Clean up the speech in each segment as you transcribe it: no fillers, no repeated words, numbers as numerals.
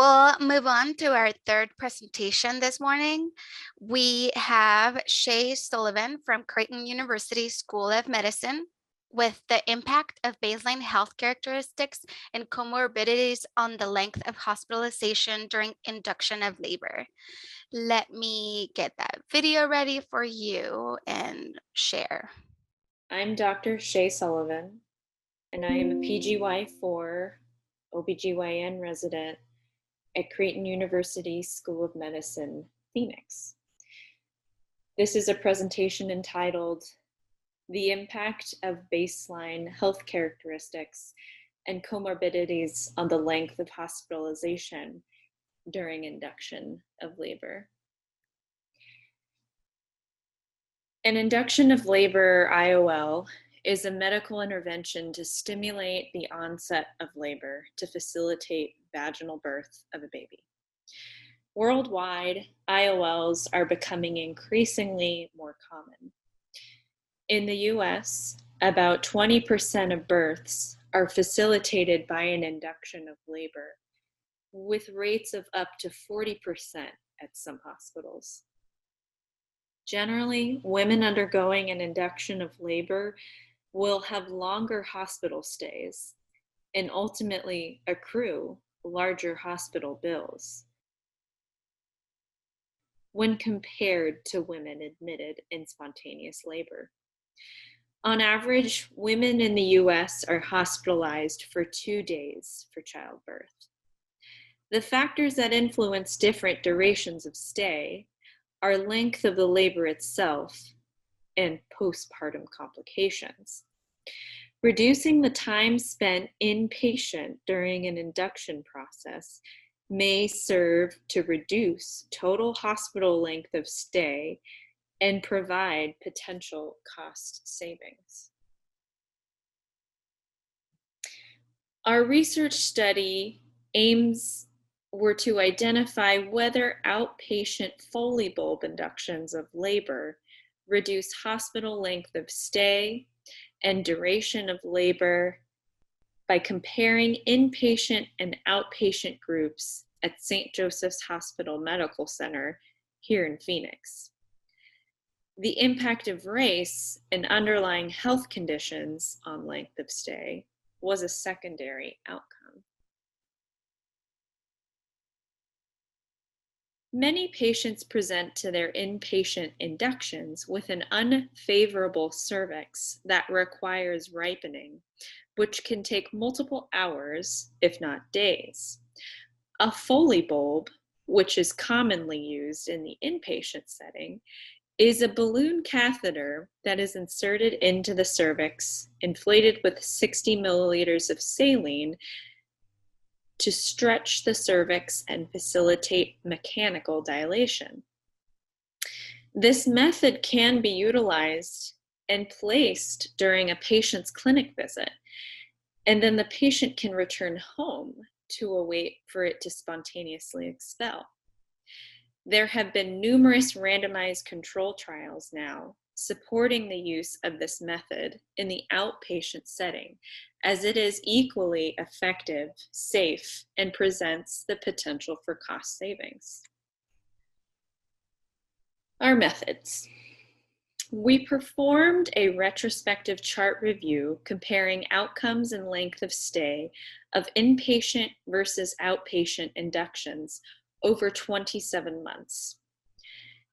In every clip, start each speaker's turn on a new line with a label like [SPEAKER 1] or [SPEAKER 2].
[SPEAKER 1] We'll move on to our third presentation this morning. We have Shea Sullivan from Creighton University School of Medicine with the impact of baseline health characteristics and comorbidities on the length of hospitalization during induction of labor. Let me get that video ready for you and share.
[SPEAKER 2] I'm Dr. Shea Sullivan, and I am a PGY4 OBGYN resident at Creighton University School of Medicine, Phoenix. This is a presentation entitled The Impact of Baseline Health Characteristics and Comorbidities on the Length of Hospitalization during Induction of Labor. An induction of labor, IOL, is a medical intervention to stimulate the onset of labor to facilitate vaginal birth of a baby. Worldwide, IOLs are becoming increasingly more common. In the US, about 20% of births are facilitated by an induction of labor, with rates of up to 40% at some hospitals. Generally, women undergoing an induction of labor will have longer hospital stays and ultimately accrue larger hospital bills when compared to women admitted in spontaneous labor. On average, women in the US are hospitalized for 2 days for childbirth. The factors that influence different durations of stay are length of the labor itself and postpartum complications. Reducing the time spent inpatient during an induction process may serve to reduce total hospital length of stay and provide potential cost savings. Our research study aims were to identify whether outpatient Foley bulb inductions of labor reduce hospital length of stay and duration of labor by comparing inpatient and outpatient groups at St. Joseph's Hospital Medical Center here in Phoenix. The impact of race and underlying health conditions on length of stay was a secondary outcome. Many patients present to their inpatient inductions with an unfavorable cervix that requires ripening, which can take multiple hours, if not days. A Foley bulb, which is commonly used in the inpatient setting, is a balloon catheter that is inserted into the cervix, inflated with 60 milliliters of saline to stretch the cervix and facilitate mechanical dilation. This method can be utilized and placed during a patient's clinic visit, and then the patient can return home to await for it to spontaneously expel. There have been numerous randomized control trials now supporting the use of this method in the outpatient setting, as it is equally effective, safe, and presents the potential for cost savings. Our methods. We performed a retrospective chart review comparing outcomes and length of stay of inpatient versus outpatient inductions over 27 months.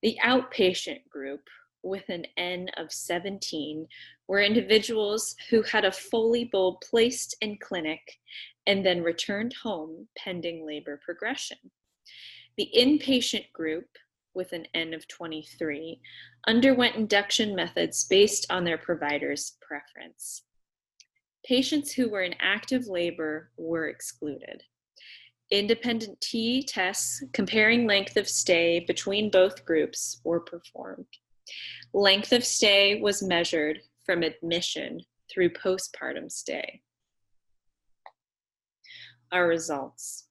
[SPEAKER 2] The outpatient group, with an N of 17, were individuals who had a Foley bulb placed in clinic and then returned home pending labor progression. The inpatient group, with an N of 23, underwent induction methods based on their provider's preference. Patients who were in active labor were excluded. Independent T tests comparing length of stay between both groups were performed. Length of stay was measured from admission through postpartum stay. Our results.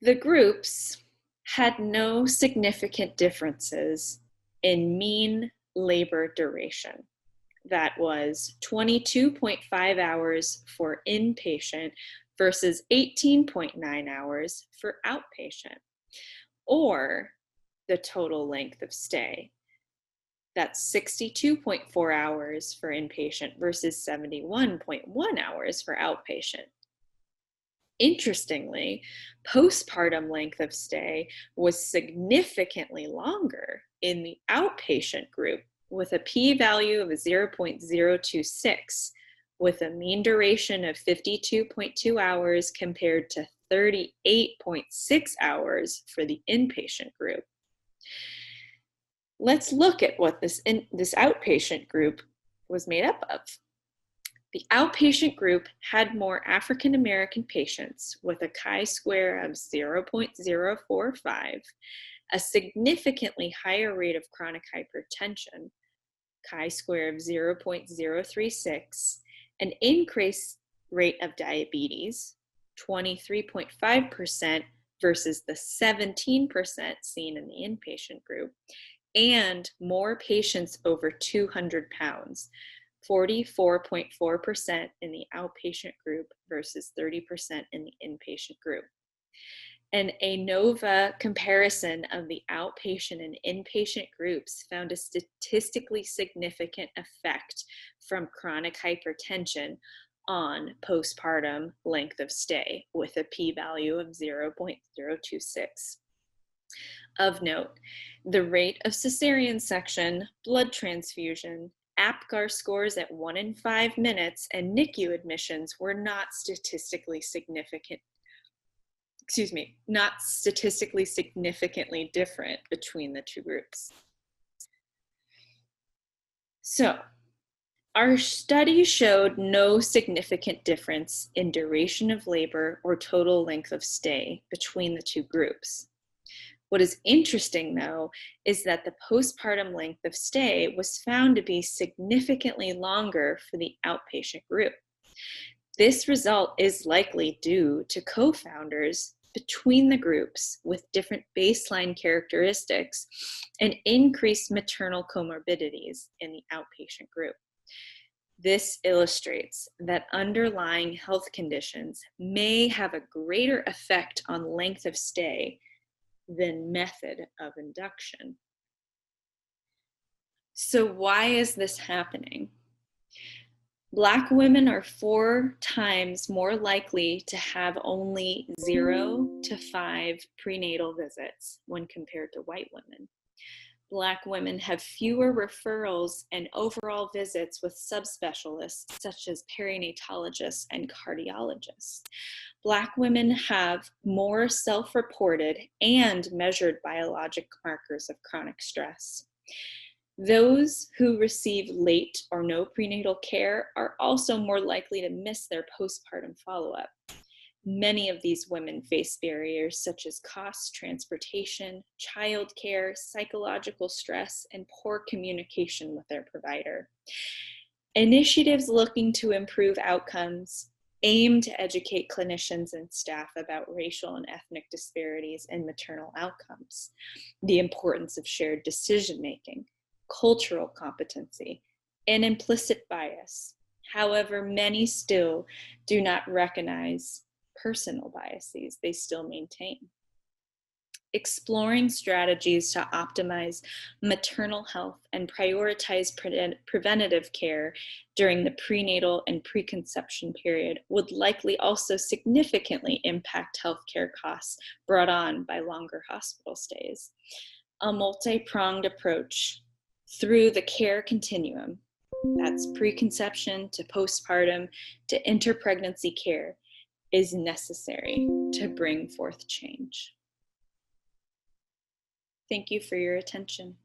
[SPEAKER 2] The groups had no significant differences in mean labor duration. That was 22.5 hours for inpatient versus 18.9 hours for outpatient, or the total length of stay. That's 62.4 hours for inpatient versus 71.1 hours for outpatient. Interestingly, postpartum length of stay was significantly longer in the outpatient group, with a p-value of 0.026, with a mean duration of 52.2 hours compared to 38.6 hours for the inpatient group. Let's look at what this outpatient group was made up of. The outpatient group had more African American patients with a chi-square of 0.045, a significantly higher rate of chronic hypertension, chi-square of 0.036, an increased rate of diabetes, 23.5% versus the 17% seen in the inpatient group, and more patients over 200 pounds, 44.4% in the outpatient group versus 30% in the inpatient group. An ANOVA comparison of the outpatient and inpatient groups found a statistically significant effect from chronic hypertension on postpartum length of stay, with a p-value of 0.026. Of note, the rate of cesarean section, blood transfusion, APGAR scores at 1 in 5 minutes, and NICU admissions were not statistically significantly different between the two groups. So, our study showed no significant difference in duration of labor or total length of stay between the two groups. What is interesting, though, is that the postpartum length of stay was found to be significantly longer for the outpatient group. This result is likely due to co-founders between the groups with different baseline characteristics and increased maternal comorbidities in the outpatient group. This illustrates that underlying health conditions may have a greater effect on length of stay than method of induction. So why is this happening? Black women are 4 times more likely to have only 0 to 5 prenatal visits when compared to white women. Black women have fewer referrals and overall visits with subspecialists such as perinatologists and cardiologists. Black women have more self-reported and measured biologic markers of chronic stress. Those who receive late or no prenatal care are also more likely to miss their postpartum follow-up. Many of these women face barriers such as cost, transportation, childcare, psychological stress, and poor communication with their provider. Initiatives looking to improve outcomes aim to educate clinicians and staff about racial and ethnic disparities in maternal outcomes, the importance of shared decision-making, cultural competency, and implicit bias. However, many still do not recognize personal biases they still maintain. Exploring strategies to optimize maternal health and prioritize preventative care during the prenatal and preconception period would likely also significantly impact healthcare costs brought on by longer hospital stays. A multi-pronged approach through the care continuum, that's preconception to postpartum to interpregnancy care, is necessary to bring forth change. Thank you for your attention.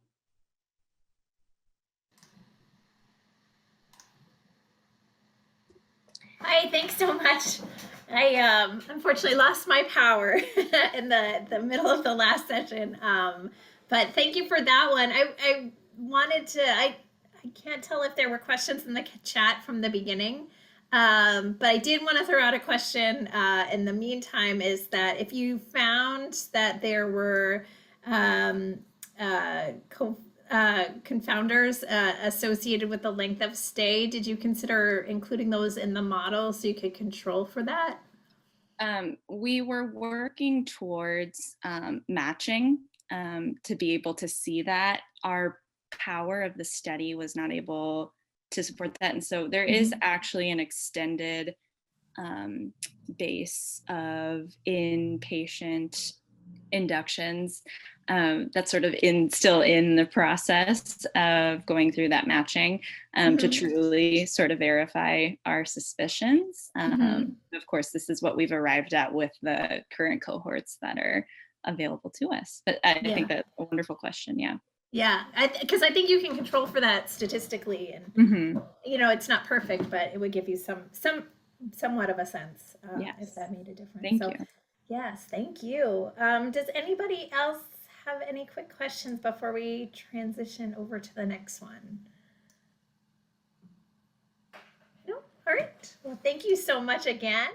[SPEAKER 3] Hi, thanks so much. I unfortunately lost my power in the middle of the last session, but thank you for that one. I wanted to, I can't tell if there were questions in the chat from the beginning, but I did want to throw out a question in the meantime, is that if you found that there were confounders associated with the length of stay, did you consider including those in the model so you could control for that?
[SPEAKER 4] We were working towards matching to be able to see that. Our power of the study was not able to support that. And so there is actually an extended base of inpatient inductions that's sort of still in the process of going through that matching to truly sort of verify our suspicions. Of course, this is what we've arrived at with the current cohorts that are available to us. But I think that's a wonderful question. Yeah.
[SPEAKER 3] Yeah, because I think you can control for that statistically, and you know, it's not perfect, but it would give you somewhat of a sense if that made a difference.
[SPEAKER 4] Thank you.
[SPEAKER 3] Yes, thank you. Does anybody else have any quick questions before we transition over to the next one? No? All right. Well, thank you so much again.